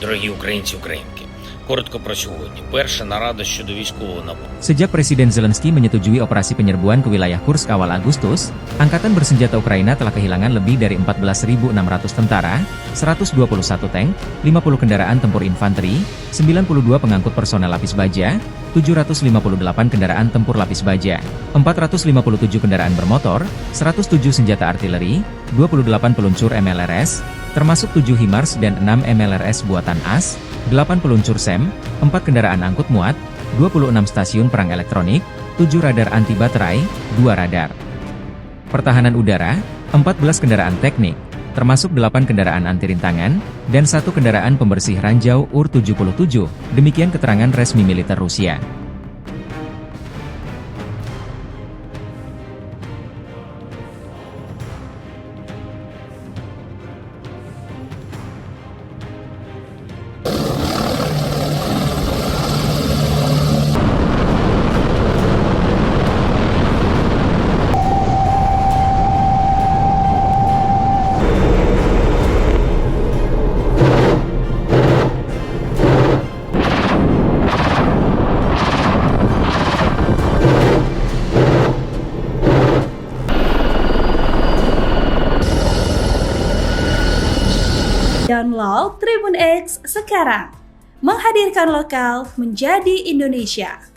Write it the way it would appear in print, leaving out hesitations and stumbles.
Дорогі українці, українки, коротко про сьогодні. Перша нарада щодо військового нападу. Sejak Presiden Zelensky menyetujui operasi penyerbuan ke wilayah Kursk awal Agustus, Angkatan Bersenjata Ukraina telah kehilangan lebih dari 14.600 tentara, 121 tank, 50 kendaraan tempur infanteri, 92 pengangkut personel lapis baja, 758 kendaraan tempur lapis baja, 457 kendaraan bermotor, 107 senjata artileri, 28 peluncur MLRS, termasuk 7 HIMARS dan 6 MLRS buatan AS, 8 peluncur SEM, 4 kendaraan angkut muat, 26 stasiun perang elektronik, 7 radar anti baterai, 2 radar pertahanan udara, 14 kendaraan teknik, termasuk 8 kendaraan anti rintangan, dan 1 kendaraan pembersih ranjau UR-77, demikian keterangan resmi militer Rusia. Download Tribun X sekarang, menghadirkan lokal menjadi Indonesia.